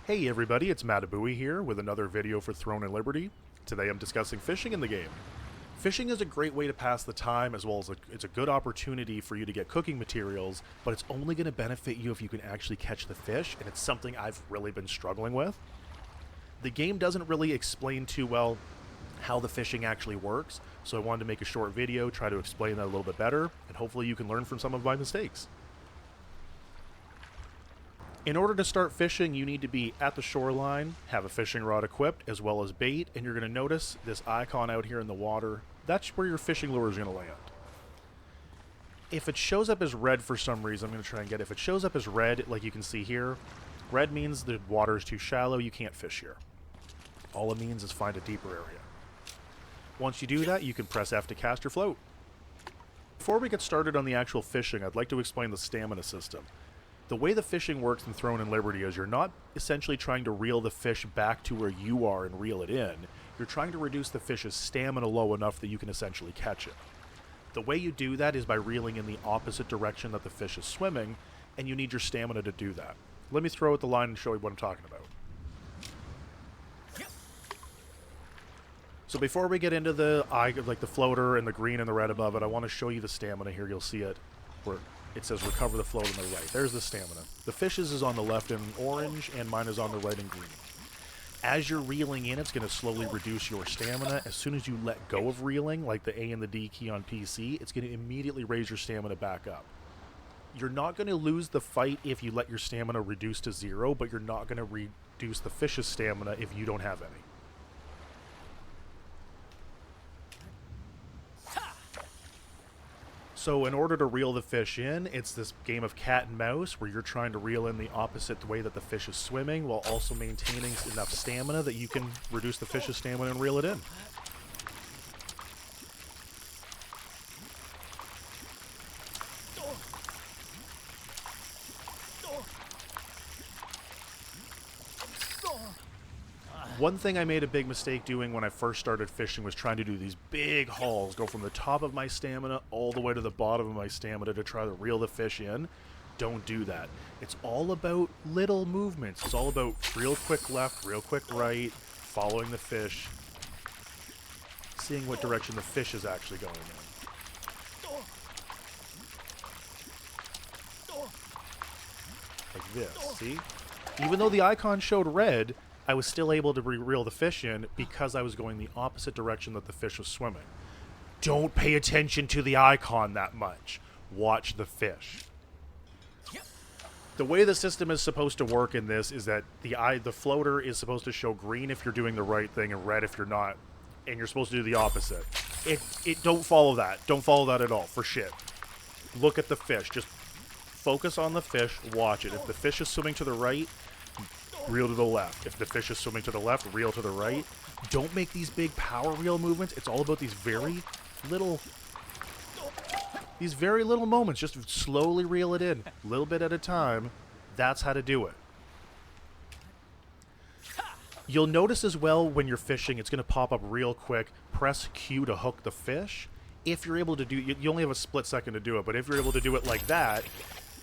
Hey everybody, it's Matabui here with another video for Throne and Liberty. Today I'm discussing fishing in the game. Fishing is a great way to pass the time, as well as it's a good opportunity for you to get cooking materials, but it's only going to benefit you if you can actually catch the fish, and it's something I've really been struggling with. The game doesn't really explain too well how the fishing actually works, so I wanted to make a short video, try to explain that a little bit better, and hopefully you can learn from some of my mistakes. In order to start fishing, you need to be at the shoreline, have a fishing rod equipped, as well as bait, and you're going to notice this icon out here in the water. That's where your fishing lure is going to land. If it shows up as red for some reason, I'm going to try and get it. If it shows up as red, like you can see here, red means the water is too shallow, you can't fish here. All it means is find a deeper area. Once you do that, you can press F to cast or float. Before we get started on the actual fishing, I'd like to explain the stamina system. The way the fishing works in Throne and Liberty is you're not essentially trying to reel the fish back to where you are and reel it in. You're trying to reduce the fish's stamina low enough that you can essentially catch it. The way you do that is by reeling in the opposite direction that the fish is swimming, and you need your stamina to do that. Let me throw out the line and show you what I'm talking about. So before we get into the floater and the green and the red above it, I want to show you the stamina here. You'll see it where it says recover the float on the right. There's the stamina. The fish's is on the left in orange, and mine is on the right in green. As you're reeling in, it's going to slowly reduce your stamina. As soon as you let go of reeling, like the A and the D key on PC, it's going to immediately raise your stamina back up. You're not going to lose the fight if you let your stamina reduce to 0, but you're not going to reduce the fish's stamina if you don't have any. So in order to reel the fish in, it's this game of cat and mouse where you're trying to reel in the opposite way that the fish is swimming while also maintaining enough stamina that you can reduce the fish's stamina and reel it in. One thing I made a big mistake doing when I first started fishing was trying to do these big hauls, go from the top of my stamina all the way to the bottom of my stamina to try to reel the fish in. Don't do that. It's all about little movements. It's all about real quick left, real quick right, following the fish, seeing what direction the fish is actually going in. Like this, see? Even though the icon showed red, I was still able to reel the fish in because I was going the opposite direction that the fish was swimming. Don't pay attention to the icon that much. Watch the fish. The way the system is supposed to work in this is that the floater is supposed to show green if you're doing the right thing and red if you're not, and you're supposed to do the opposite. Don't follow that. Don't follow that at all, for shit. Look at the fish. Just focus on the fish. Watch it. If the fish is swimming to the right, reel to the left. If the fish is swimming to the left, reel to the right. Don't make these big power reel movements. It's all about these very little moments. Just slowly reel it in, a little bit at a time. That's how to do it. You'll notice as well when you're fishing, it's going to pop up real quick. Press Q to hook the fish. If you're able to do, you only have a split second to do it, but if you're able to do it like that,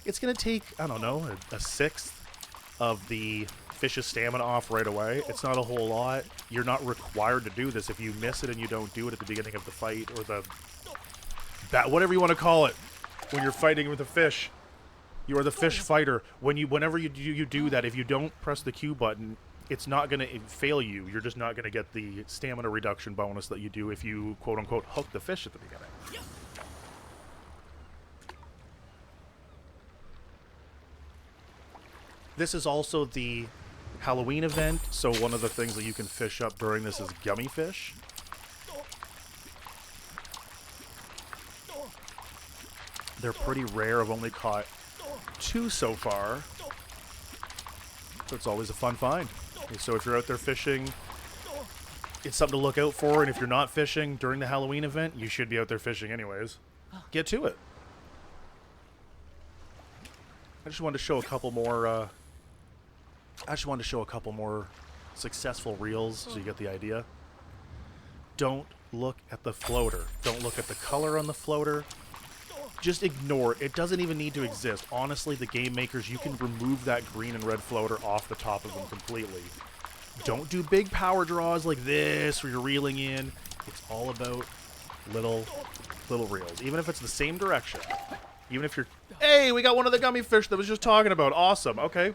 it's going to take, I don't know, a sixth of the fish's stamina off right away. It's not a whole lot. You're not required to do this. If you miss it and you don't do it at the beginning of the fight, or whatever you want to call it, when you're fighting with a fish, you are the fish fighter. Whenever you do that, if you don't press the Q button, it's not going to fail you. You're just not going to get the stamina reduction bonus that you do if you quote unquote hook the fish at the beginning. This is also the Halloween event, so one of the things that you can fish up during this is gummy fish. They're pretty rare. I've only caught 2 so far, so it's always a fun find. So if you're out there fishing, it's something to look out for, and if you're not fishing during the Halloween event, you should be out there fishing anyways. Get to it. I just wanted to show a couple more successful reels so you get the idea. Don't look at the floater. Don't look at the color on the floater. Just ignore it. It doesn't even need to exist. Honestly, the game makers, you can remove that green and red floater off the top of them completely. Don't do big power draws like this where you're reeling in. It's all about little reels. Even if it's the same direction. Even if you're... Hey, we got one of the gummy fish that I was just talking about. Awesome. Okay.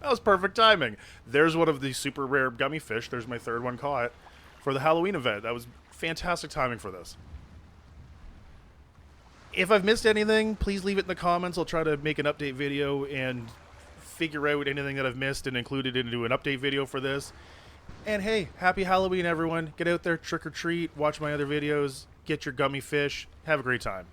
That was perfect timing. There's one of the super rare gummy fish. There's my third one caught for the Halloween event. That was fantastic timing for this. If I've missed anything, please leave it in the comments. I'll try to make an update video and figure out anything that I've missed and include it into an update video for this. And hey, happy Halloween, everyone. Get out there, trick or treat, watch my other videos, get your gummy fish. Have a great time.